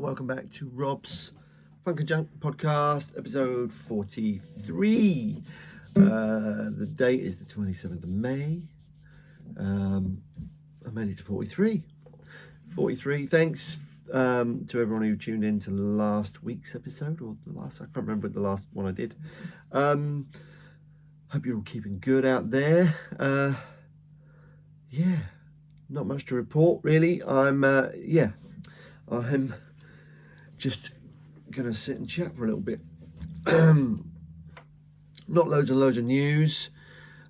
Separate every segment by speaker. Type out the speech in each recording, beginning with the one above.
Speaker 1: Welcome back to Rob's Funk and Junk podcast, episode 43. The date is the 27th of May. I made it to 43. 43. Thanks to everyone who tuned in to last week's episode, or the last, I can't remember the last one I did. Hope you're all keeping good out there. Not much to report really. I'm just gonna sit and chat for a little bit. Not loads and loads of news.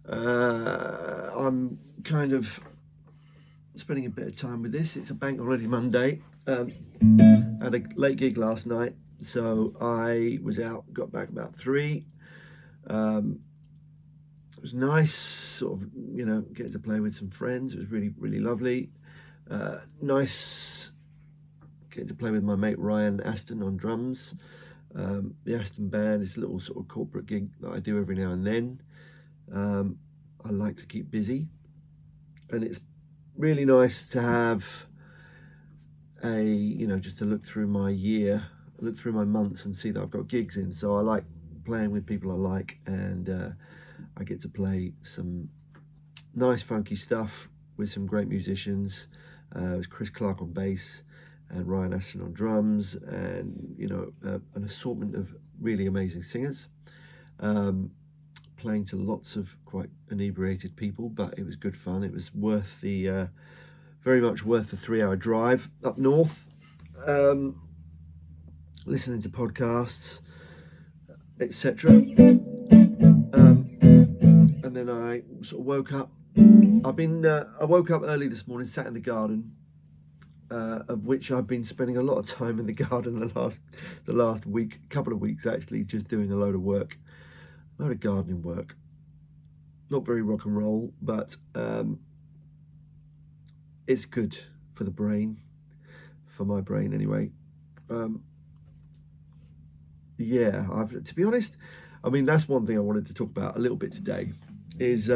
Speaker 1: I'm kind of spending a bit of time with this. It's a bank holiday Monday. Had a late gig last night, so I was out, got back about 3. It was nice, sort of, getting to play with some friends. It was really, really lovely. Nice getting to play with my mate Ryan Aston on drums. The Aston band is a little sort of corporate gig that I do every now and then. I like to keep busy, and it's really nice to have just to look through my year, look through my months and see that I've got gigs in. So I like playing with people I like, and I get to play some nice funky stuff with some great musicians. It was Chris Clark on bass and Ryan Aston on drums, and an assortment of really amazing singers, playing to lots of quite inebriated people, but it was good fun. It was worth the very much worth the 3-hour drive up north, listening to podcasts, etc. And then I sort of woke up. I woke up early this morning, sat in the garden, of which I've been spending a lot of time in the garden the last week, couple of weeks actually, just doing a load of gardening work. Not very rock and roll, but it's good for the brain, for my brain anyway. To be honest, that's one thing I wanted to talk about a little bit today, is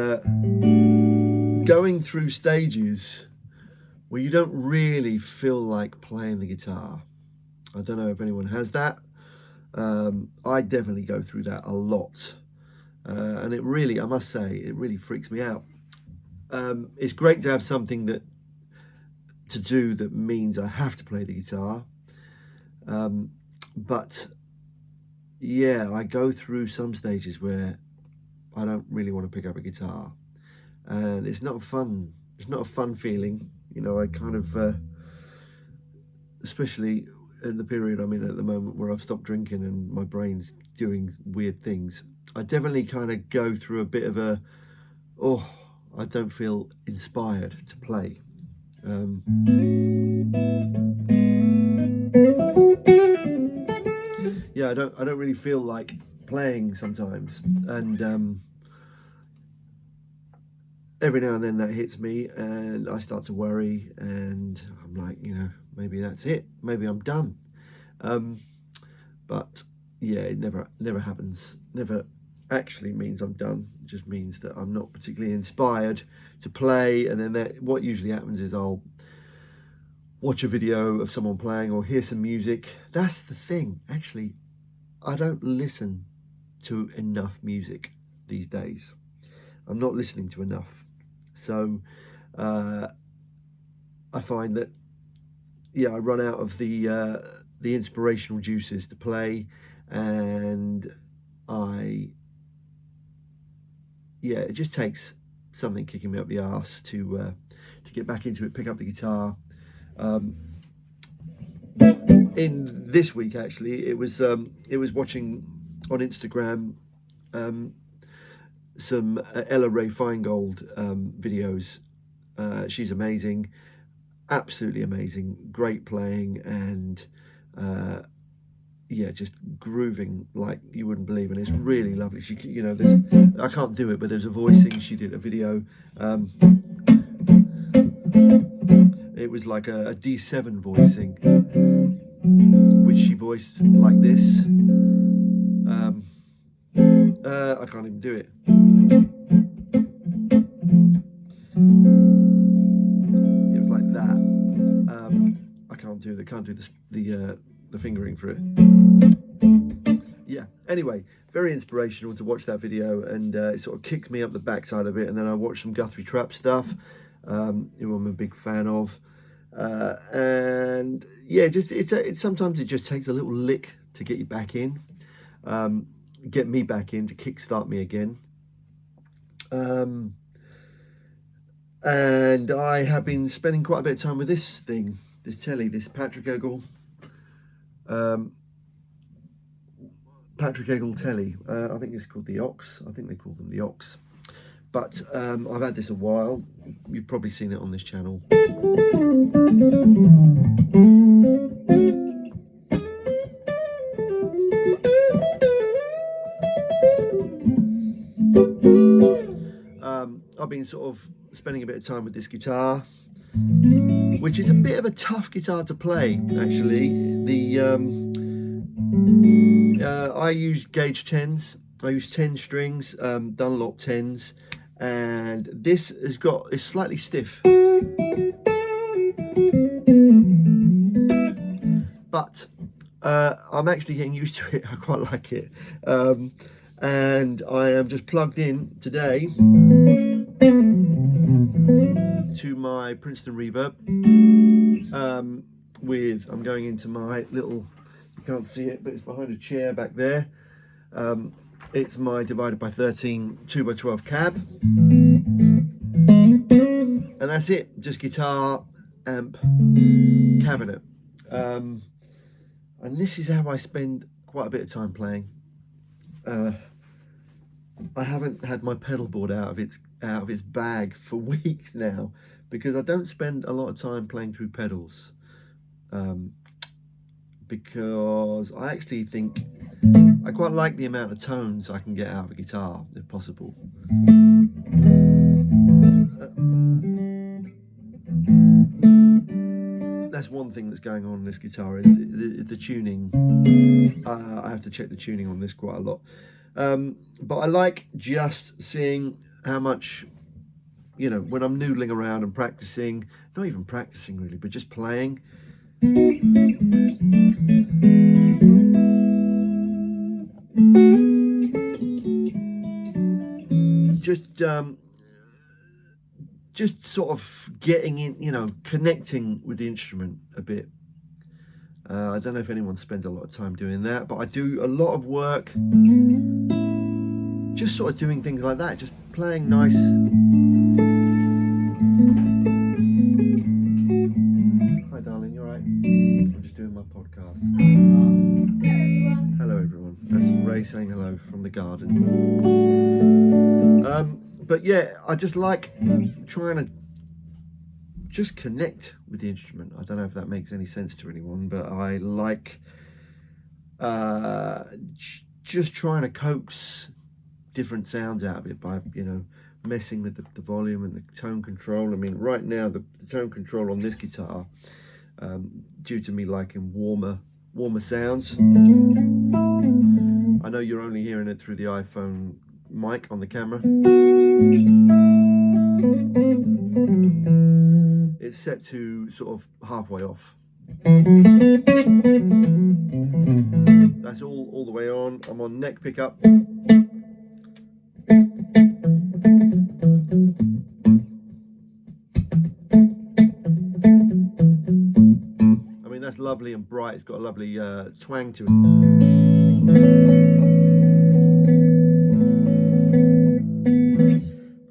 Speaker 1: going through stages where you don't really feel like playing the guitar. I don't know if anyone has that. I definitely go through that a lot. And it really, I must say, it really freaks me out. It's great to have something to do that means I have to play the guitar. But I go through some stages where I don't really want to pick up a guitar. And it's not a fun feeling. I kind of, especially in the period I'm in at the moment where I've stopped drinking and my brain's doing weird things, I definitely kind of go through a bit of I don't feel inspired to play. I don't really feel like playing sometimes, and every now and then that hits me and I start to worry, and I'm like, maybe that's it, maybe I'm done. But it never happens, never actually means I'm done. It just means that I'm not particularly inspired to play. And then what usually happens is I'll watch a video of someone playing or hear some music. That's the thing. Actually, I don't listen to enough music these days. I'm not listening to enough. So I find that, yeah, I run out of the inspirational juices to play, and it just takes something kicking me up the arse to get back into it, pick up the guitar. In this week, actually, it was watching on Instagram some Ella Ray Feingold videos. She's amazing, absolutely amazing, great playing, and just grooving like you wouldn't believe, and it's really lovely. She, I can't do it, but there's a voicing. She did a video. It was like a D7 voicing, which she voiced like this. I can't even do it. It was like that. I can't do the fingering for it. Yeah. Anyway, very inspirational to watch that video, and it sort of kicked me up the backside of it. And then I watched some Guthrie Trapp stuff, who I'm a big fan of. And yeah, sometimes it just takes a little lick to get you back in, get me back in, to kickstart me again. And I have been spending quite a bit of time with this thing, this Tele, this Patrick Eggle Tele. I think it's called the Ox. I think they call them the Ox. But I've had this a while. You've probably seen it on this channel. I've been sort of spending a bit of time with this guitar, which is a bit of a tough guitar to play, actually. I use gauge 10s. I use 10 strings, Dunlop 10s, and this is slightly stiff. But I'm actually getting used to it. I quite like it. And I am just plugged in today to my Princeton Reverb. I'm going into my little, you can't see it, but it's behind a chair back there. It's my divided by 13 2x12 cab. And that's it, just guitar, amp, cabinet. And this is how I spend quite a bit of time playing. I haven't had my pedal board out of its bag for weeks now, because I don't spend a lot of time playing through pedals, because I actually think I quite like the amount of tones I can get out of a guitar, if possible. That's one thing that's going on this guitar, is the tuning. I have to check the tuning on this quite a lot. But I like just seeing how much, when I'm noodling around and practicing, not even practicing really, but just playing. Just sort of getting in, connecting with the instrument a bit. I don't know if anyone spends a lot of time doing that, but I do a lot of work just sort of doing things like that, just playing nice. Hi darling, you alright? I'm just doing my podcast. Hello everyone. That's Ray saying hello from the garden. But yeah, I just like trying to just connect with the instrument. I don't know if that makes any sense to anyone, but I like just trying to coax different sounds out of it by messing with the volume and the tone control. I mean, right now the tone control on this guitar, due to me liking warmer sounds, I know you're only hearing it through the iPhone mic on the camera. It's set to sort of halfway off. That's all the way on. I'm on neck pickup. I mean, that's lovely and bright. It's got a lovely twang to it.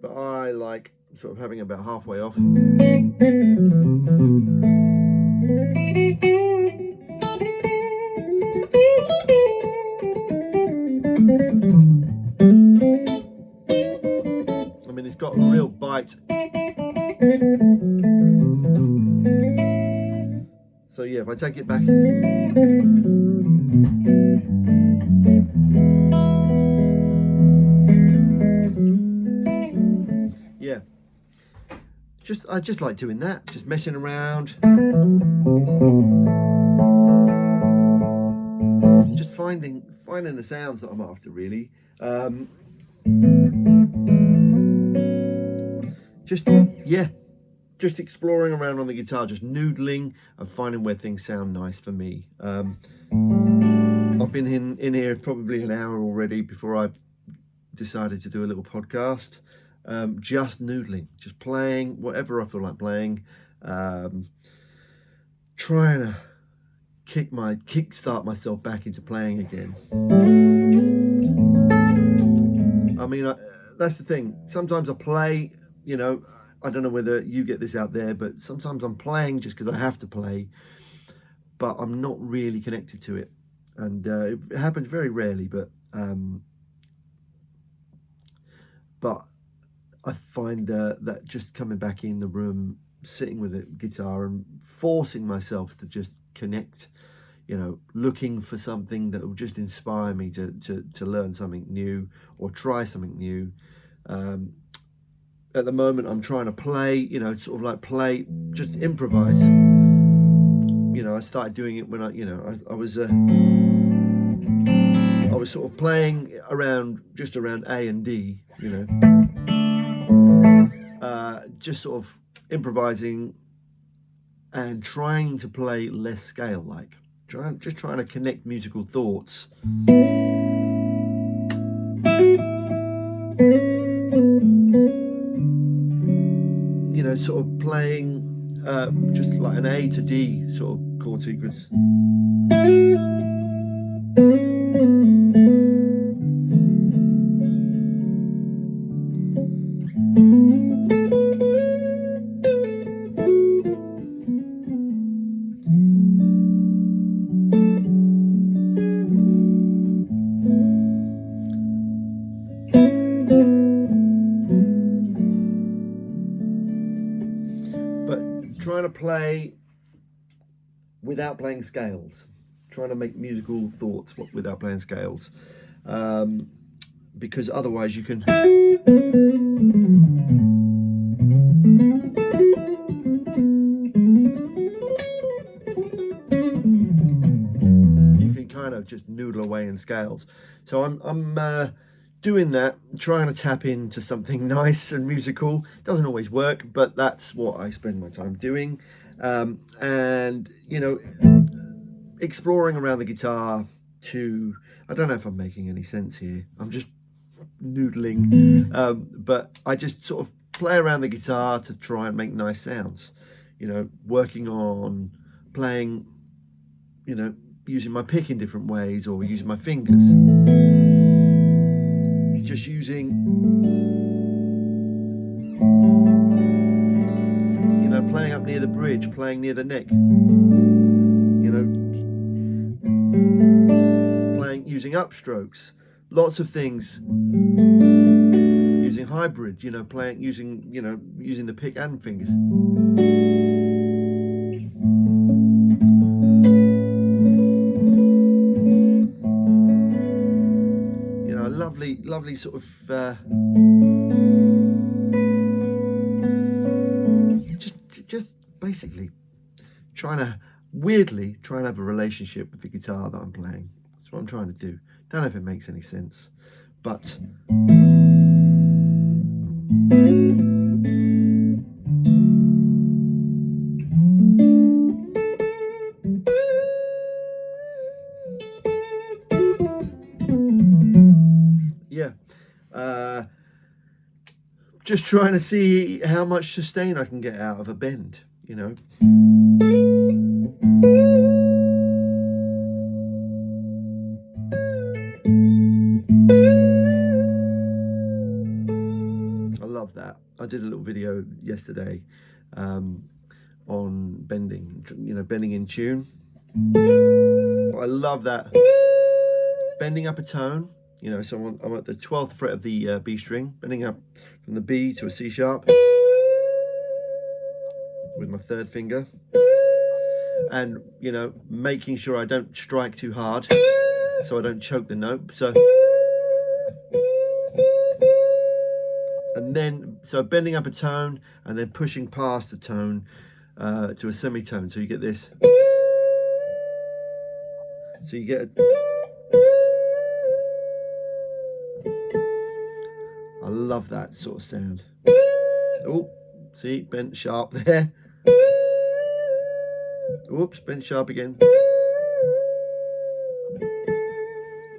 Speaker 1: But I like sort of having it about halfway off. I mean, it's got a real bite. So yeah, if I take it back, yeah, I just like doing that, just messing around, just finding the sounds that I'm after, really. Just exploring around on the guitar, just noodling and finding where things sound nice for me. I've been in here probably an hour already before I decided to do a little podcast. Just noodling, just playing whatever I feel like playing, trying to kickstart myself back into playing again. I mean, that's the thing. Sometimes I play, you know, I don't know whether you get this out there, but sometimes I'm playing just because I have to play, but I'm not really connected to it. And it happens very rarely, but I find that just coming back in the room, sitting with a guitar and forcing myself to just connect, you know, looking for something that will just inspire me to learn something new or try something new. At the moment, I'm trying to play, you know, sort of like play, just improvise. You know, I started doing it when I was sort of playing just around A and D, you know, just sort of improvising and trying to play less scale, like just trying to connect musical thoughts. You know, sort of playing just like an A to D sort of chord sequence. Trying to play without playing scales, trying to make musical thoughts without playing scales, because otherwise you can kind of just noodle away in scales. So I'm doing that, trying to tap into something nice and musical. Doesn't always work, but that's what I spend my time doing. And, you know, exploring around the guitar I don't know if I'm making any sense here. I'm just noodling. But I just sort of play around the guitar to try and make nice sounds. You know, working on playing, you know, using my pick in different ways or using my fingers. Just using, you know, playing up near the bridge, playing near the neck, you know, using upstrokes, lots of things, using hybrid, you know, using the pick and fingers. You know, lovely sort of just basically trying to have a relationship with the guitar that I'm playing. That's what I'm trying to do. Don't know if it makes any sense, but yeah, just trying to see how much sustain I can get out of a bend, you know. I love that. I did a little video yesterday on bending, you know, bending in tune. But I love that. Bending up a tone, you know, so I'm at the 12th fret of the B string, bending up from the B to a C sharp with my third finger. And, you know, making sure I don't strike too hard so I don't choke the note. So, and then, so bending up a tone and then pushing past the tone to a semitone. So you get this. So you get I love that sort of sound. Oh, see, bent sharp there. Whoops, bent sharp again.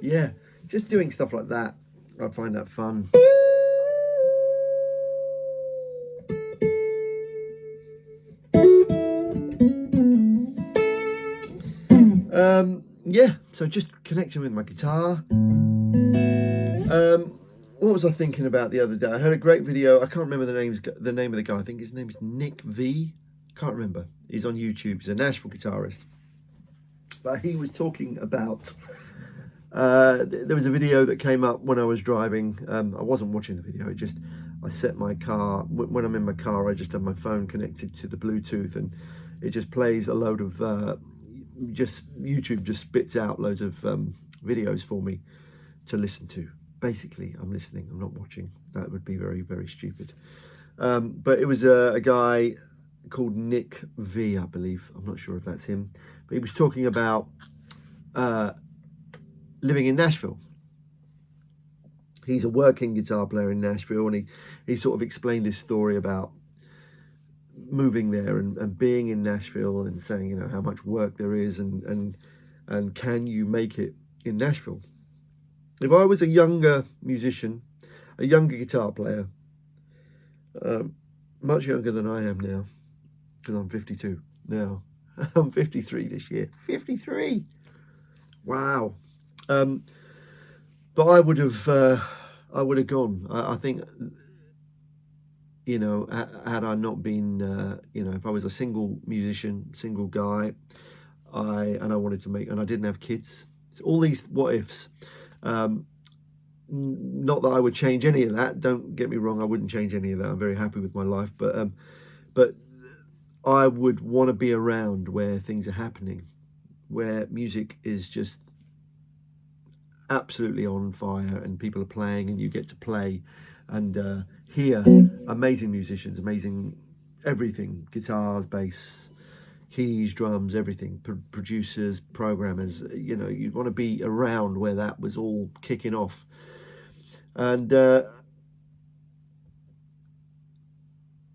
Speaker 1: Yeah, just doing stuff like that. I find that fun. Yeah, so just connecting with my guitar. What was I thinking about the other day? I heard a great video. I can't remember the name of the guy. I think his name is Nick V. Can't remember. He's on YouTube. He's a Nashville guitarist. But he was talking about. There was a video that came up when I was driving. I wasn't watching the video. I set my car when I'm in my car. I just have my phone connected to the Bluetooth, and it just plays a load of. YouTube just spits out loads of videos for me to listen to. Basically, I'm listening, I'm not watching. That would be very, very stupid. But it was a guy called Nick V, I believe. I'm not sure if that's him. But he was talking about living in Nashville. He's a working guitar player in Nashville, and he sort of explained his story about moving there and being in Nashville and saying, you know, how much work there is and can you make it in Nashville. If I was a younger musician, a younger guitar player, much younger than I am now, because I'm 52 now. I'm 53 this year. 53! Wow. But I would have gone. I think, you know, had I not been, you know, if I was a single musician, single guy, I wanted to make, and I didn't have kids, all these what ifs. Not that I would change any of that. Don't get me wrong. I wouldn't change any of that. I'm very happy with my life, but I would want to be around where things are happening, where music is just absolutely on fire and people are playing and you get to play and hear amazing musicians, amazing everything, guitars, bass, keys, drums, everything, producers, programmers. You know, you'd want to be around where that was all kicking off. And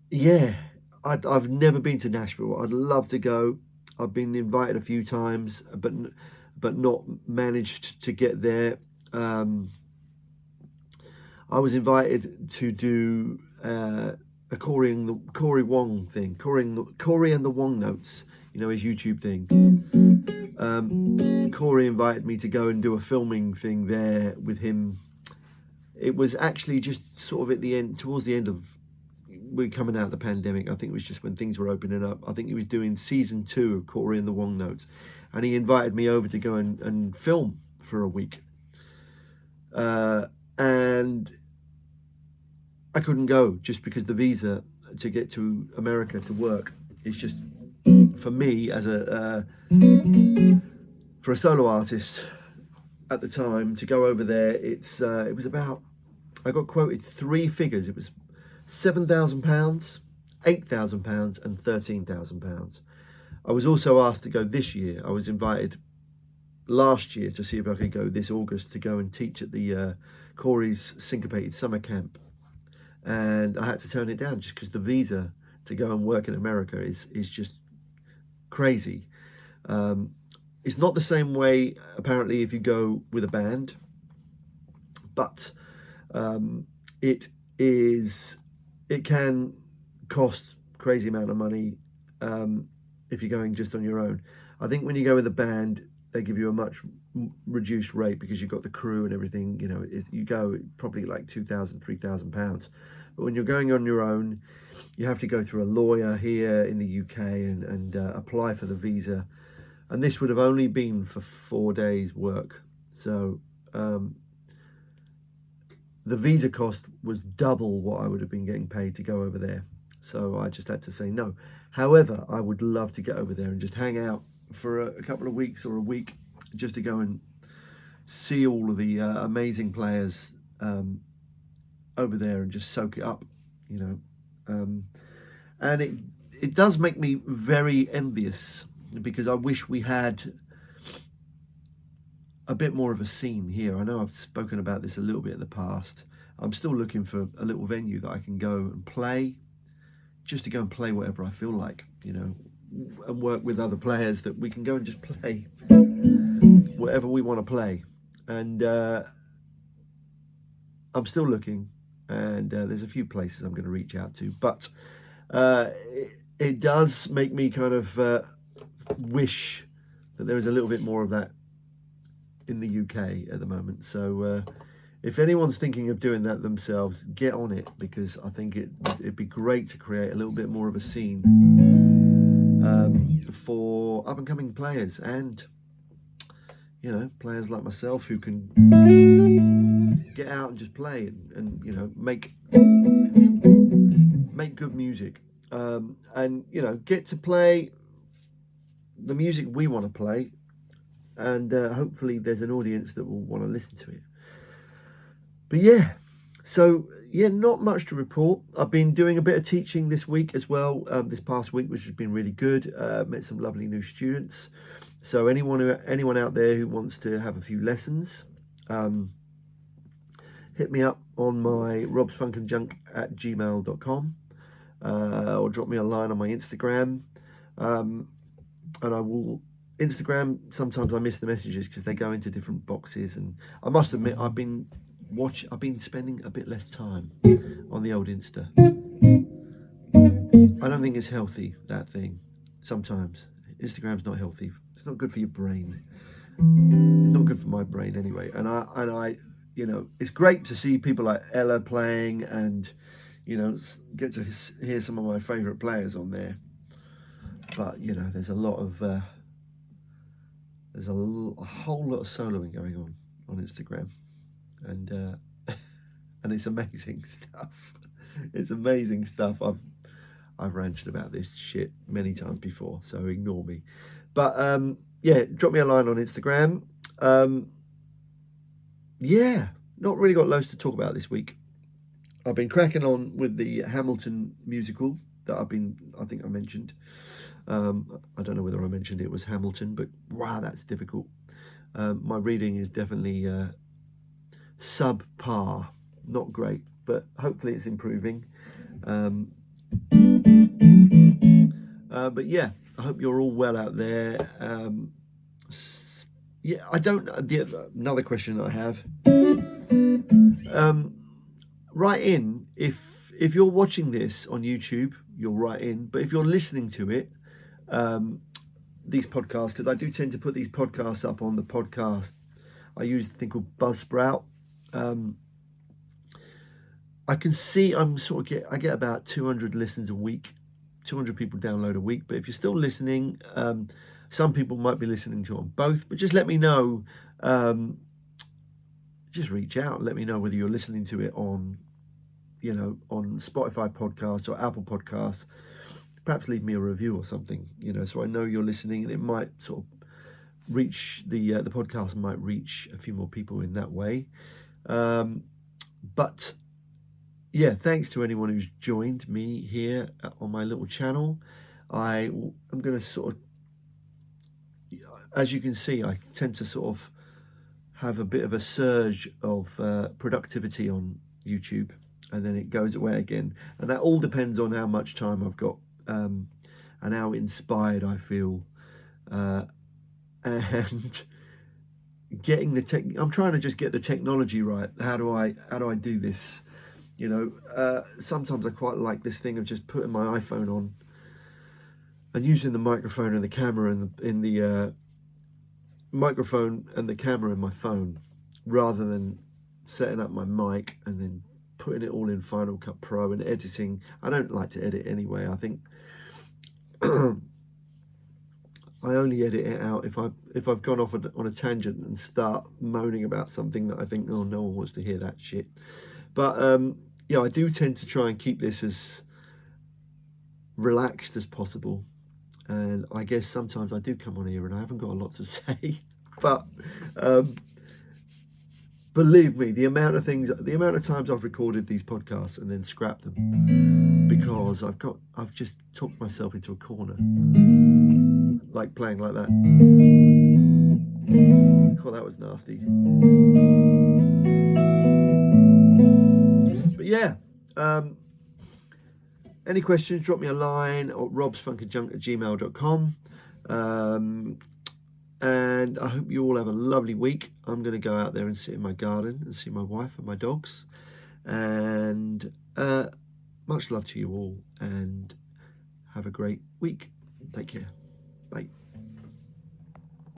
Speaker 1: yeah, I've never been to Nashville. I'd love to go. I've been invited a few times, but not managed to get there. I was invited to do a Corey Wong thing, Corey and the Wong Notes, you know, his YouTube thing. Corey invited me to go and do a filming thing there with him. It was actually just sort of at the end, towards the end of, we're coming out of the pandemic. I think it was just when things were opening up. I think he was doing season 2 of Corey and the Wong Notes. And he invited me over to go and film for a week. And I couldn't go just because the visa to get to America to work is just, for me as for a solo artist at the time, to go over there, it was about, I got quoted 3 figures. It was £7,000, £8,000 and £13,000. I was also asked to go this year. I was invited last year to see if I could go this August to go and teach at the Corey's Syncopated Summer Camp, and I had to turn it down just because the visa to go and work in America is just crazy. It's not the same way apparently if you go with a band, but it can cost crazy amount of money if you're going just on your own. I think when you go with a band, they give you a much reduced rate because you've got the crew and everything. You know, if you go, probably like £2,000, £3,000. But when you're going on your own, you have to go through a lawyer here in the UK and apply for the visa. And this would have only been for 4 days work. So the visa cost was double what I would have been getting paid to go over there. So I just had to say no. However, I would love to get over there and just hang out for a couple of weeks or a week, just to go and see all of the amazing players over there and just soak it up, you know. And it does make me very envious, because I wish we had a bit more of a scene here. I know I've spoken about this a little bit in the past. I'm still looking for a little venue that I can go and play, just to go and play whatever I feel like, you know, and work with other players that we can go and just play whatever we want to play. And I'm still looking, and there's a few places I'm going to reach out to, but it does make me kind of wish that there was a little bit more of that in the UK at the moment. So if anyone's thinking of doing that themselves, get on it, because I think it'd be great to create a little bit more of a scene for up and coming players, and you know, players like myself who can get out and just play and you know, make good music, and you know, get to play the music we want to play, and hopefully there's an audience that will want to listen to it. But yeah, so yeah, not much to report. I've been doing a bit of teaching this week as well, this past week, which has been really good. Met some lovely new students. So anyone out there who wants to have a few lessons, hit me up on my robsfunkandjunk@gmail.com, or drop me a line on my Instagram, and I will. Instagram, sometimes I miss the messages because they go into different boxes, and I must admit I've been spending a bit less time on the old Insta. I don't think it's healthy, that thing. Sometimes Instagram's not healthy. It's not good for your brain. It's not good for my brain anyway. And I, you know, it's great to see people like Ella playing, and you know, get to hear some of my favourite players on there. But you know, there's a lot of there's a whole lot of soloing going on Instagram, and and it's amazing stuff. It's amazing stuff. I've ranted about this shit many times before, so ignore me. But yeah, drop me a line on Instagram. Yeah, not really got loads to talk about this week. I've been cracking on with the Hamilton musical that I think I mentioned. I don't know whether I mentioned it was Hamilton, but wow, that's difficult. My reading is definitely subpar, not great, but hopefully it's improving. But yeah, I hope you're all well out there. Yeah, I don't. Another question that I have. Write in if you're watching this on YouTube. You'll write in, but if you're listening to it, these podcasts, because I do tend to put these podcasts up on the podcast. I use a thing called Buzzsprout. I can see I get about 200 listens a week, 200 people download a week. But if you're still listening, some people might be listening to it on both. But just let me know. Just reach out and let me know whether you're listening to it on, you know, on Spotify podcasts or Apple podcasts. Perhaps leave me a review or something, you know, so I know you're listening, and it might sort of reach the podcast might reach a few more people in that way. But yeah, thanks to anyone who's joined me here on my little channel. I'm going to as you can see, I tend to sort of have a bit of a surge of productivity on YouTube, and then it goes away again. And that all depends on how much time I've got, and how inspired I feel, and getting the tech. I'm trying to just get the technology right. How do I do this? You know, sometimes I quite like this thing of just putting my iPhone on and using the microphone and the camera in the microphone and the camera in my phone, rather than setting up my mic and then putting it all in Final Cut Pro and editing. I don't like to edit anyway. I think I only edit it out if I've gone off on a tangent and start moaning about something that I think, oh, no one wants to hear that shit. But yeah, I do tend to try and keep this as relaxed as possible. And I guess sometimes I do come on here and I haven't got a lot to say, but believe me, the amount of times I've recorded these podcasts and then scrapped them because I've just talked myself into a corner, like playing like that. Oh, that was nasty. But yeah. Any questions, drop me a line or robsfunkandjunk@gmail.com. And I hope you all have a lovely week. I'm going to go out there and sit in my garden and see my wife and my dogs. And much love to you all, and have a great week. Take care. Bye.